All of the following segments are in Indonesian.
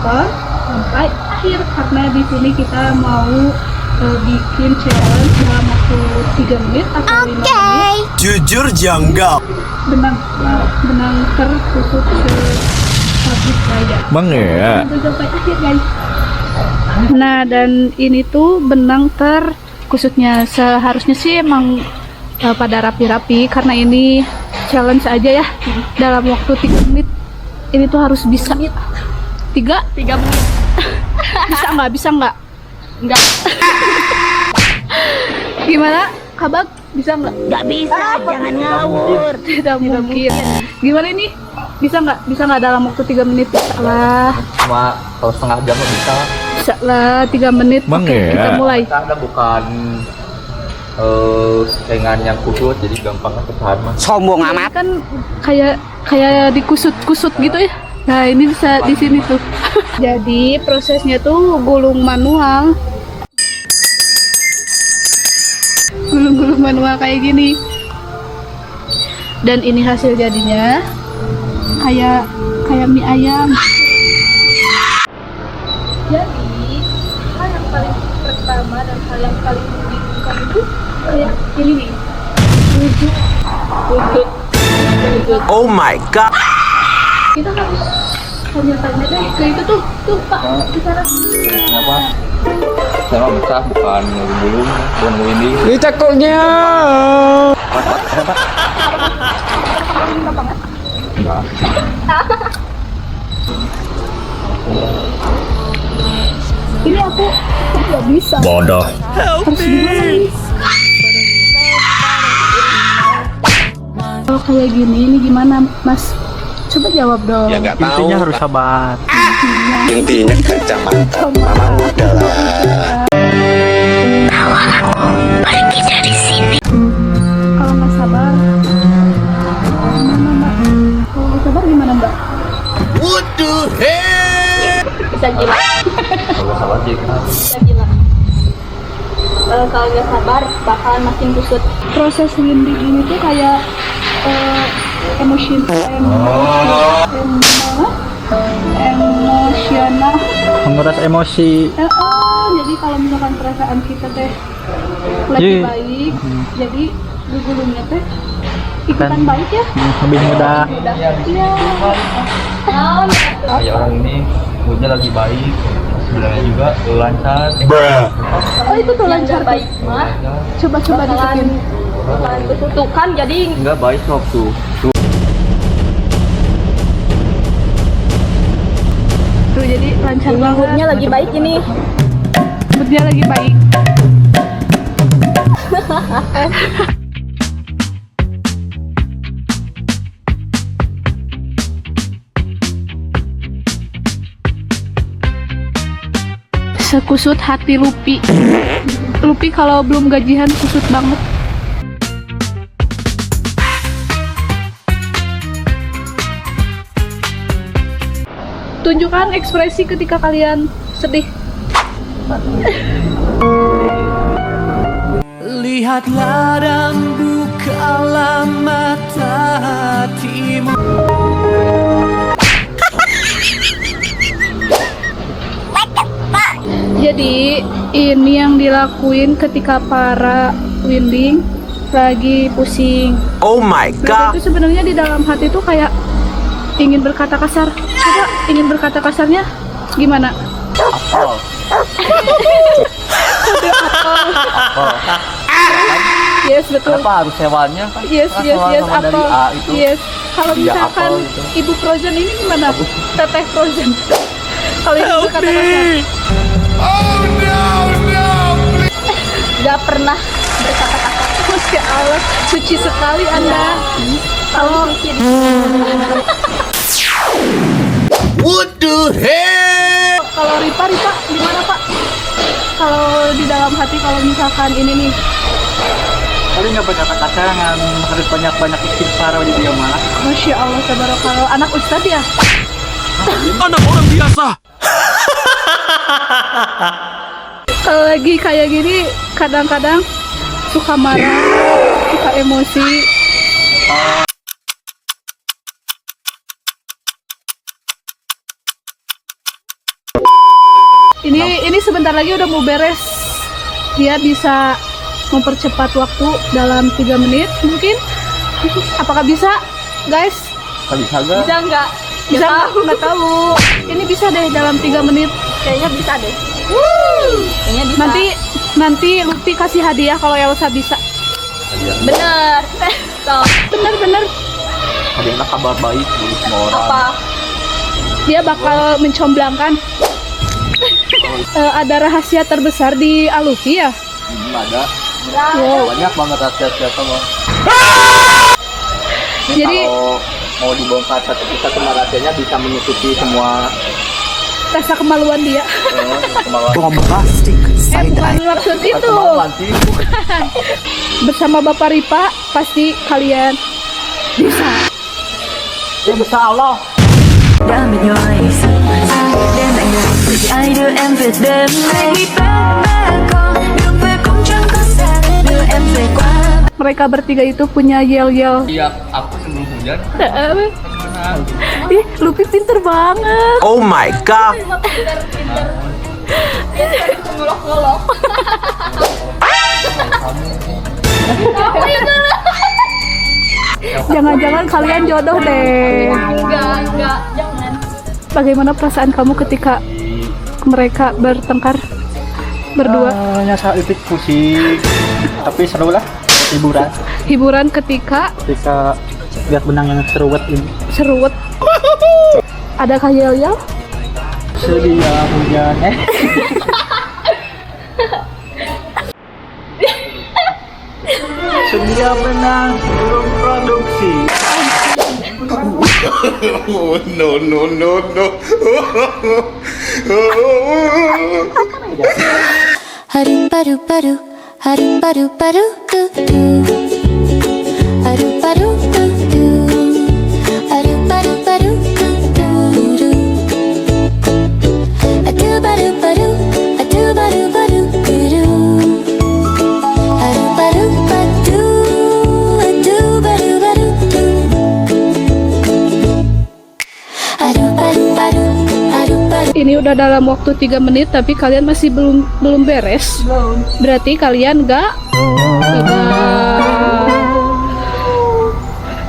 nonton sampai akhir karena di sini kita mau bikin challenge dalam waktu 3 menit atau 5 menit. Jujur janggal. Benang tertusuk habis raya. Bang ya. Sampai akhir guys. Nah dan ini tuh benang terkusutnya seharusnya sih emang pada rapi-rapi karena ini challenge aja ya dalam waktu 3 menit ini tuh harus bisa 3 menit bisa nggak gimana Kabak bisa nggak bisa, jangan ngawur. tidak mungkin gimana ini bisa nggak dalam waktu 3 menit lah Cuma kalau setengah jam bisa lah 3 menit. Bang Oke, ya. kita mulai. Ada bukan saingan yang kusut jadi gampang pecahan mah. Sombong amat. Kan kayak dikusut-kusut gitu ya. Nah, ini bisa di sini tuh. Jadi prosesnya tuh gulung manual. Gulung manual kayak gini. Dan ini hasil jadinya kayak mie ayam. Jadi hal yang paling pertama dan hal yang paling membingungkan itu kayak ini nih. Wujud. Oh my god. Kita harus tanya-tanya deh ke itu tuh Pak di sana. Kenapa? Sama besar bukan belum bukan windy. Ini cakoknya. Enggak. Ini aku nggak bisa. Bodoh. Harus gimana nih? Kalau kayak gini, ini gimana, Mas? Coba jawab dong. Ya nggak tahu. Intinya harus sabar. Intinya kacamata mama udah lah. Pergi dari sini. Kalau nggak sabar, gimana Mbak? Kalau nggak sabar gimana Mbak? What the hell? Bisa gila. Kalau salah sih kenapa? Bisa gila. Kalau nggak sabar, bakalan makin kusut. Proses winding ini tuh kayak emosional. Menguras emosi. Jadi kalau misalkan perasaan kita teh lagi baik, jadi gulungnya teh ikutan baik ya. Lebih mudah. Iya. Kayak orang ini moodnya lagi baik, sebenarnya juga lancar. Oh itu tuh lancar baik mah. Coba deketin. Tuh kan jadi Enggak baik sob tuh. tuh jadi lancar banget. Moodnya lagi baik ini. Moodnya lagi baik. Sekusut hati Lupi. Lupi kalau belum gajian kusut banget. Tunjukkan ekspresi ketika kalian sedih. Lihatlah dan bukalah mata hatimu. Jadi ini yang dilakuin ketika para winding lagi pusing. Oh my Nah, god. itu sebenarnya di dalam hati tuh kayak ingin berkata kasar. Coba ingin berkata kasarnya gimana? Apel. Yes betul. Kenapa harus hewannya kan? Yes Sama dari apel. A itu. Yes. Kalau Iya, misalkan apel gitu. ibu Frozen ini gimana? Teteh Frozen. Kalau ingin berkata kasar. Gak pernah berkata kasar. Masya Allah, suci sekali Anda. Kalau What the hell? kalau Ripa gimana Pak? Kalau di dalam hati kalau misalkan ini nih, Kali nggak banyak kata harus banyak istighfar aja dia malah. Masya Allah, tabarakallah. Anak Ustadz ya? Anak orang biasa. Kalau lagi kayak gini, kadang-kadang suka marah, suka emosi. Ini sebentar lagi udah mau beres. Dia bisa mempercepat waktu dalam 3 menit mungkin. Apakah bisa, guys? Bisa gak? Bisa nggak? Bisa nggak tahu. Ini bisa deh dalam 3 menit. Kayaknya bisa deh. Kayaknya bisa. Nanti Lutfi kasih hadiah kalau Elsa bisa. Bener. Bener. Ada kabar baik dari semua orang. Apa? Dia bakal mencomblangkan. Ada rahasia terbesar di Alufi ya? Ada. Wow. Banyak banget rahasia sama. Jadi kalau mau dibongkar satu rahasianya bisa menutupi semua rasa kemaluan dia. kemaluan. Bukan maksud itu. Bersama Bapak Ripa pasti kalian bisa. Ya besar Allah. Down with your eyes, đêm lạnh lạnh vì ai đưa em về đêm nay back home đường về cũng chẳng có xa đưa em về qua. Mereka bertiga itu punya yel-yel. Iya, aku sebelum hujan. Ih, Luffy pinter banget. Oh my god. Jangan-jangan kalian jodoh deh. Enggak, jangan. Bagaimana perasaan kamu ketika mereka bertengkar berdua? Nyasa ipit pusing. Tapi seru lah. Hiburan ketika lihat benang yang seruat ini. seruet. Adakah yel-yel? Sedia hujan. Sedia benang belum produksi. Oh, no. Haru paru paru, haru paru paru du du. Haru paru du du. Haru paru paru du du du. Adu baru baru, adu baru baru du du. Haru paru padu, adu baru baru du. Haru paru paru, haru paru. Ini udah dalam waktu 3 menit tapi kalian masih belum beres. Berarti kalian gagal.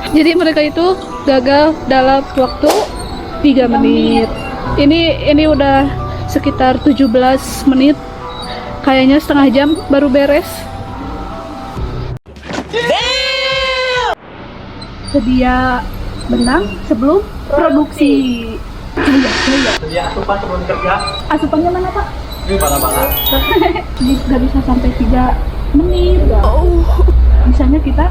Jadi mereka itu gagal dalam waktu 3 menit. Ini udah sekitar 17 menit. Kayaknya setengah jam baru beres. Sedia benang sebelum produksi. Sedia asupan sebelum kerja. Asupannya mana, Pak? Ini banget. Nggak bisa sampai 3 menit. Misalnya kita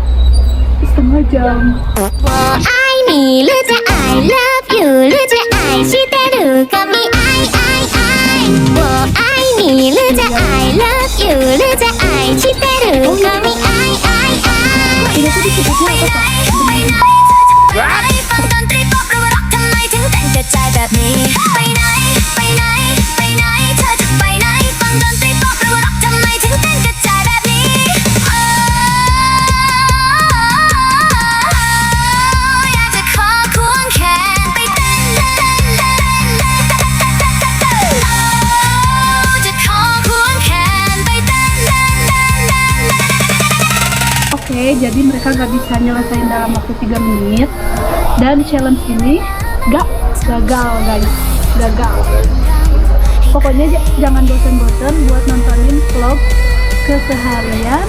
setengah jam. 我爱你，ルチャ I love you，ルチャ愛してる髪愛愛愛。我愛你，ルチャ I love you，ルチャ愛してる髪愛愛愛。Ini tuh disebutnya apa, Pak? ฟังดนตรีป๊อปรู้ว่ารักทำไมถึงแต่งกระจายแบบนี้ไปไหนไปไหนไปไหนเธอจะไปไหนฟังดนตรีป๊อปรู้ว่ารักทำไมถึงแต่งกระจายแบบนี้อยากจะขอควงแขนไปเต้นจะขอควงแขนไปเต้น Oke, jadi mereka nggak bisa nyelesain dalam waktu 3 menit. Dan challenge ini gagal, guys. Gagal. Pokoknya jangan bosan-bosan buat nontonin vlog keseharian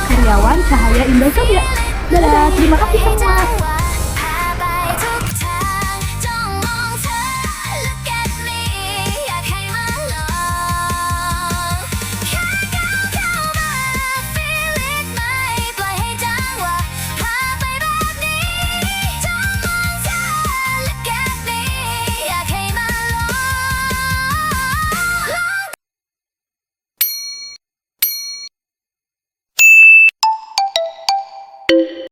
karyawan Cahaya Indah Surya. Dadah, terima kasih semua.